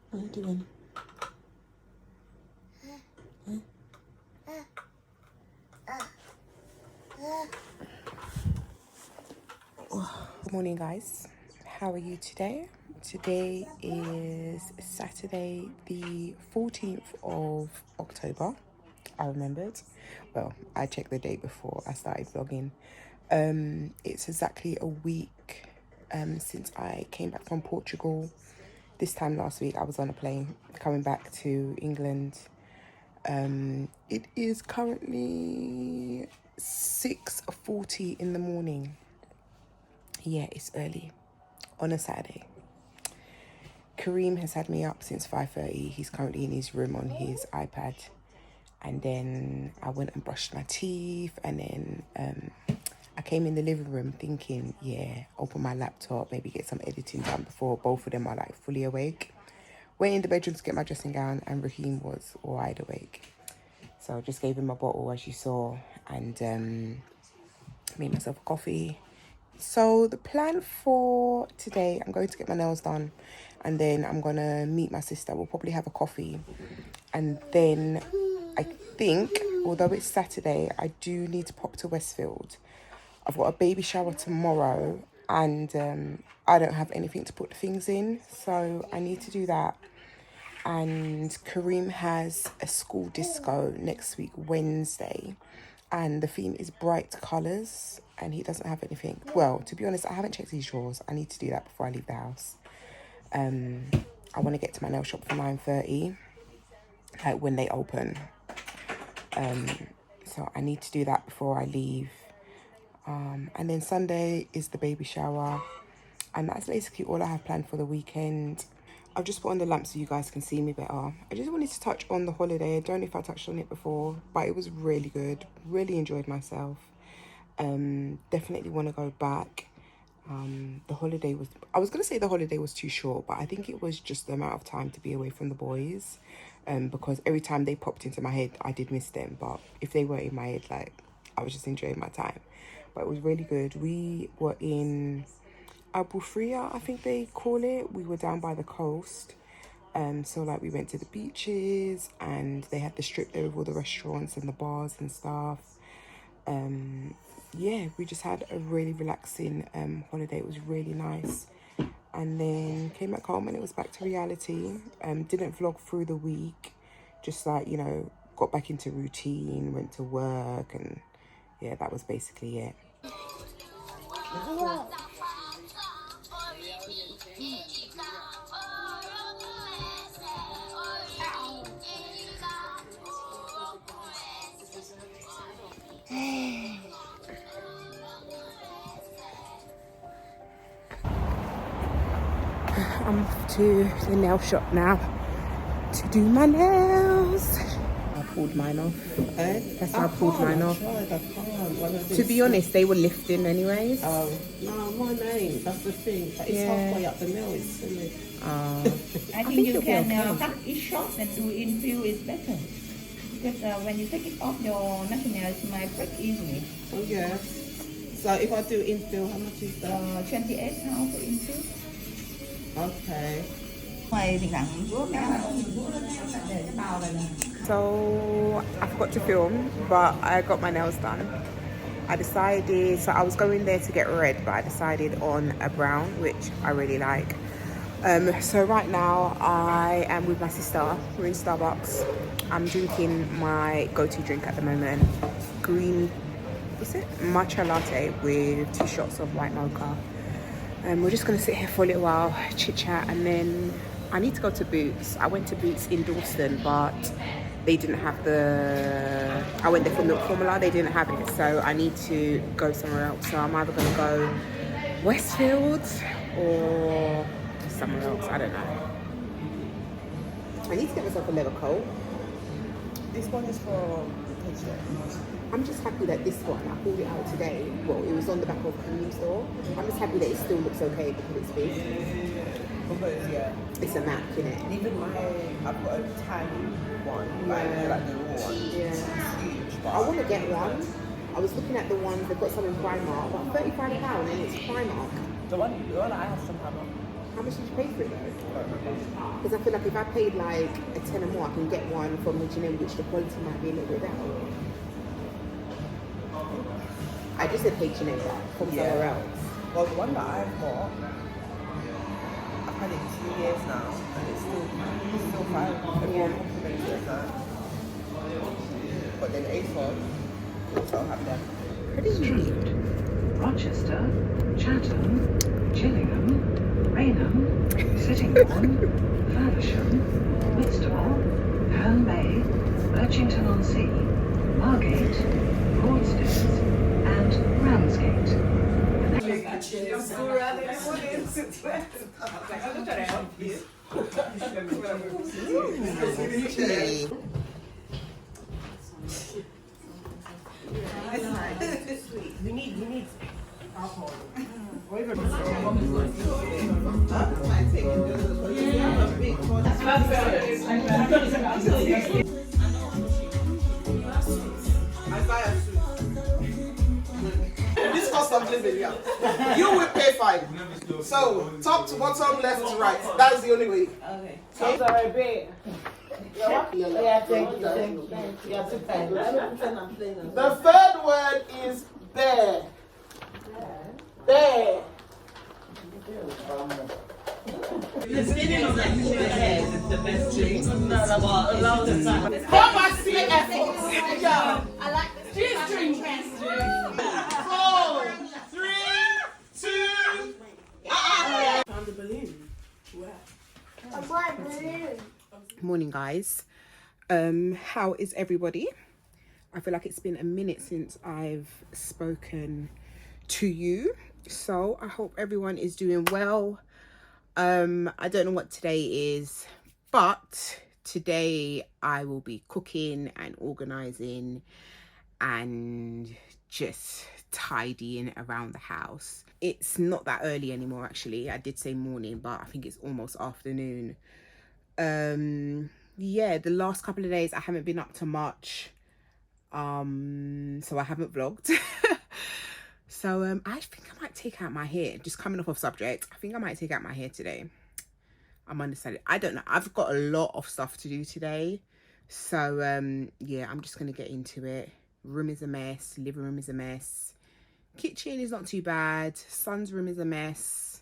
What are you doing? Good morning, guys. How are you today? Today is Saturday, the 14th of October. I remembered. Well, I checked the day before I started vlogging. It's exactly a week since I came back from Portugal. This time last week, I was on a plane coming back to England. It is currently 6:40 in the morning. Yeah, it's early on a Saturday. Kareem has had me up since 5:30. He's currently in his room on his iPad. And then I went and brushed my teeth, and then I came in the living room thinking, yeah, open my laptop, maybe get some editing done before both of them are like fully awake. Went in the bedroom to get my dressing gown, and Raheem was wide awake. So I just gave him a bottle, as you saw, and made myself a coffee. So the plan for today, I'm going to get my nails done, and then I'm going to meet my sister. We'll probably have a coffee. And then I think, although it's Saturday, I do need to pop to Westfield. I've got a baby shower tomorrow, and I don't have anything to put the things in. So I need to do that. And Kareem has a school disco next week, Wednesday. And the theme is bright colours, and he doesn't have anything. Well, to be honest, I haven't checked his drawers. I need to do that before I leave the house. I want to get to my nail shop for 9:30, like when they open. So I need to do that before I leave. And then Sunday is the baby shower, and that's basically all I have planned for the weekend. I've just put on the lamp so you guys can see me better. I just wanted to touch on the holiday. I don't know if I touched on it before, but it was really good. Really enjoyed myself. Definitely want to go back. The holiday was, I was going to say the holiday was too short, but I think it was just the amount of time to be away from the boys. Because every time they popped into my head, I did miss them. But if they weren't in my head, like, I was just enjoying my time. But it was really good. We were in Albufeira, I think they call it. We were down by the coast. So like we went to the beaches, and they had the strip there with all the restaurants and the bars and stuff. Yeah, we just had a really relaxing holiday. It was really nice. And then came back home and it was back to reality. Didn't vlog through the week. Just like, you know, got back into routine, went to work, and yeah, that was basically it. I'm off to the nail shop now to do my nails. I pulled mine off. That's how I pulled mine off. To be honest, they were lifting anyways. Oh, no, my name, that's the thing. But it's halfway up the nail, it's silly. I think you can cut it short and do infill is better. Because when you take it off, your nails might break easily. Oh, yeah. So if I do infill, how much is that? 28 pounds for infill. Okay. So I forgot to film, but I got my nails done. I decided, so I was going there to get red, but I decided on a brown, which I really like. So right now I am with my sister. We're in Starbucks. I'm drinking my go-to drink at the moment, green, what's it? Matcha latte with 2 shots of white mocha. We're just gonna sit here for a little while, chit chat, and then I need to go to Boots. I went to Boots in Dalston, but they didn't have I went there for milk formula, they didn't have it, so I need to go somewhere else. So I'm either gonna go Westfield or somewhere else, I don't know. I need to get myself a leather coat. This one is for I'm just happy that this one, I pulled it out today. Well, it was on the back of Kareem's door. I'm just happy that it still looks okay because it's big. yeah. It's a Mac, innit? Even I've got a tiny one, like the raw one. Yeah. It's huge, but I want to get one. I was looking at the ones, they've got some in Primark, but £35 and it's Primark. the one I have some hammer. How much did you pay for it though? Because I feel like if I paid like a tenner more, I can get one from H&M, which the quality might be a little bit better. I just said H&M, but from somewhere else. Well, the one that I've got, I've had it 2 years now, and it's still fine. Everyone compliments it, so. But then ASOS, also have them. Pretty unique. Rochester, Chatham, Gillingham, Raynham, Sittingbourne, Faversham, Whitstable, Herne Bay, Birchington-on-Sea, Margate, Broadstairs, and Ramsgate. You need alcohol. This cost of living, yeah. You will pay fine. So, top to bottom, left to right. That's the only way. Okay. So, Sorry, babe. Yeah, thank you. Yeah, the third word is bear. Bear. Come and see effort. Yeah. I like this. She's drinking. 4, 3, 2. Found the balloon. Where? A white balloon. Morning guys. How is everybody? I feel like it's been a minute since I've spoken to you, so I hope everyone is doing well. I don't know what today is, but today I will be cooking and organizing and just tidying around the house. It's not that early anymore, actually. I did say morning, but I think it's almost afternoon. Yeah, the last couple of days I haven't been up to much, so I haven't vlogged. So I think I might take out my hair. Just coming off of subject, I think I might take out my hair today. I'm undecided. I don't know, I've got a lot of stuff to do today, so yeah, I'm just gonna get into it. Room is a mess, living room is a mess, kitchen is not too bad, son's room is a mess.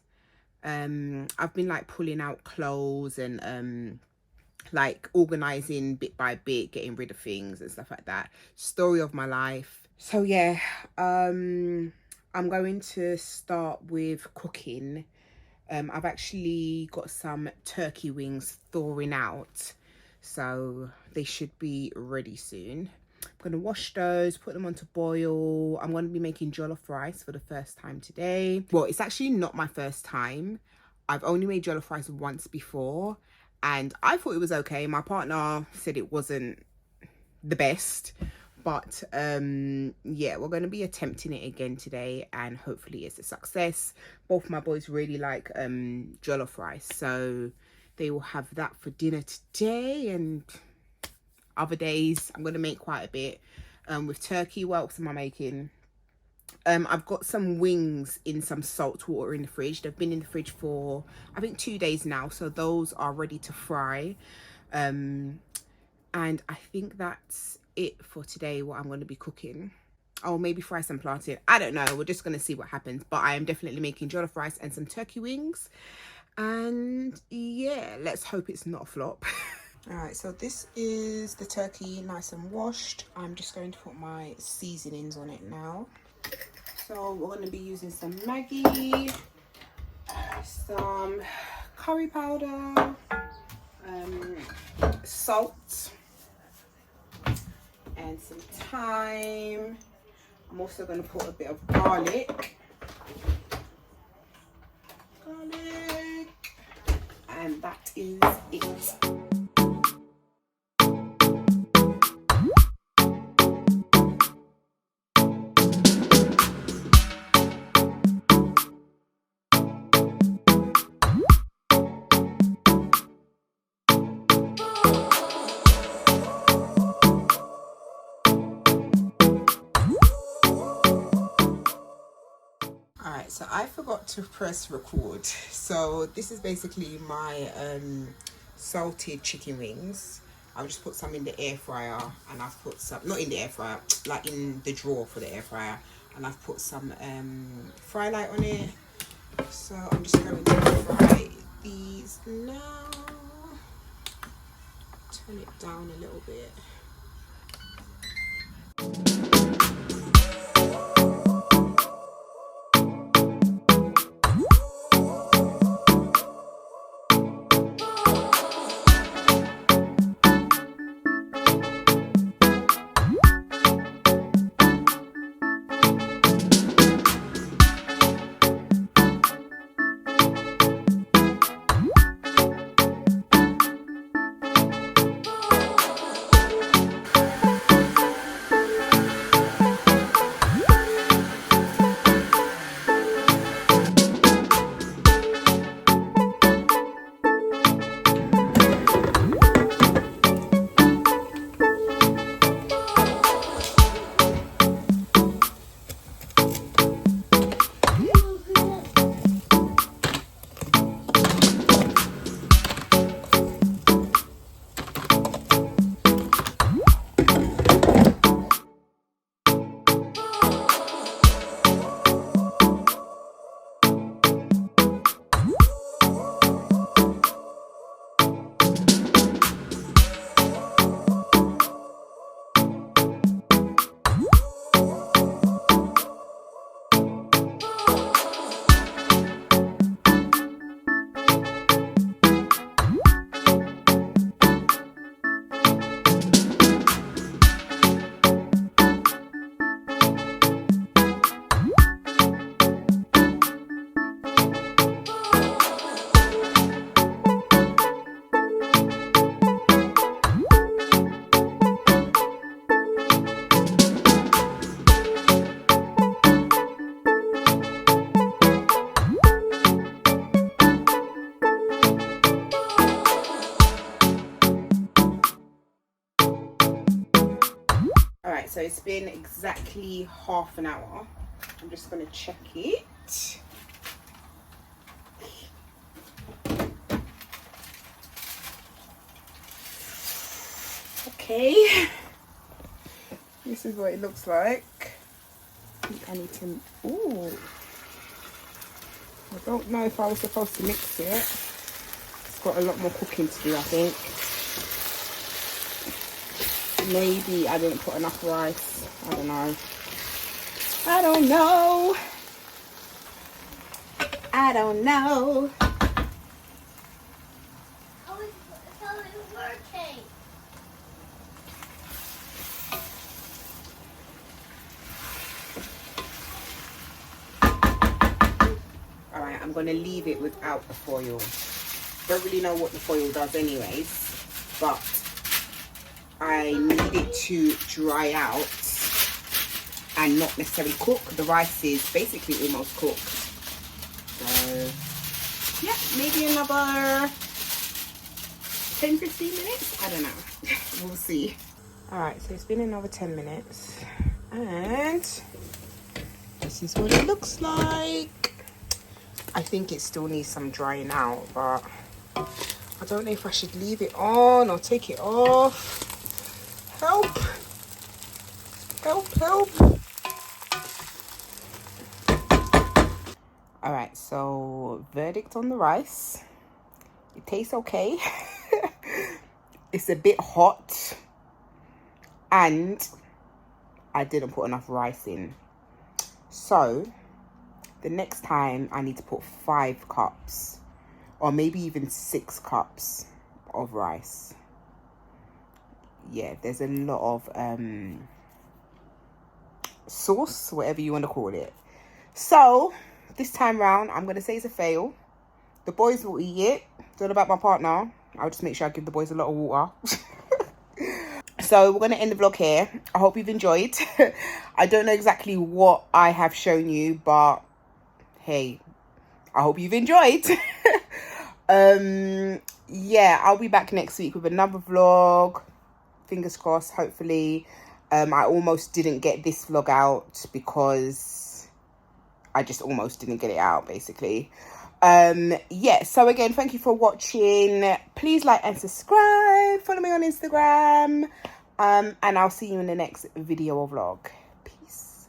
I've been like pulling out clothes and like organizing bit by bit, getting rid of things and stuff like that. Story of my life. So yeah, I'm going to start with cooking. I've actually got some turkey wings thawing out, so they should be ready soon. I'm gonna wash those, put them on to boil. I'm gonna be making jollof rice for the first time today. Well, it's actually not my first time. I've only made jollof rice once before, and I thought it was okay. My partner said it wasn't the best, but yeah, we're going to be attempting it again today, and hopefully it's a success. Both my boys really like jollof rice, so they will have that for dinner today, and other days I'm going to make quite a bit. With turkey, what else am I making? I've got some wings in some salt water in the fridge. They've been in the fridge for I think 2 days now, so those are ready to fry. And I think that's it for today, what I'm going to be cooking. Oh, maybe fry some plantain, I don't know, we're just going to see what happens. But I am definitely making jollof rice and some turkey wings, and yeah, let's hope it's not a flop. All right, so this is the turkey, nice and washed. I'm just going to put my seasonings on it now. So we're going to be using some Maggi, some curry powder, salt, and some thyme. I'm also going to put a bit of garlic, and that is it. So I forgot to press record. So this is basically my salted chicken wings. I'll just put some in the air fryer, and I've put some, not in the air fryer, like in the drawer for the air fryer, and I've put some fry light on it. So I'm just going to fry these now. Turn it down a little bit. Alright, so it's been exactly half an hour. I'm just going to check it. Okay. This is what it looks like. I need to... Ooh. I don't know if I was supposed to mix it. It's got a lot more cooking to do, I think. Maybe I didn't put enough rice. I don't know. I don't know. I don't know. How is it working? Alright, I'm going to leave it without the foil. Don't really know what the foil does anyways, but I need it to dry out and not necessarily cook. The rice is basically almost cooked. So, yeah, maybe another 10-15 minutes? I don't know. We'll see. Alright, so it's been another 10 minutes. And this is what it looks like. I think it still needs some drying out, but I don't know if I should leave it on or take it off. Help! Help, help! Alright, so verdict on the rice. It tastes okay. It's a bit hot. And I didn't put enough rice in. So, the next time I need to put 5 cups. Or maybe even 6 cups of rice. Yeah, there's a lot of sauce, whatever you want to call it. So this time round, I'm going to say it's a fail. The boys will eat it. Don't know about my partner. I'll just make sure I give the boys a lot of water. So we're going to end the vlog here. I hope you've enjoyed. I don't know exactly what I have shown you, but hey, I hope you've enjoyed. Yeah, I'll be back next week with another vlog. Fingers crossed, hopefully. I almost didn't get this vlog out because I just almost didn't get it out, basically. Yeah, so again, thank you for watching. Please like and subscribe. Follow me on Instagram. And I'll see you in the next video or vlog. Peace.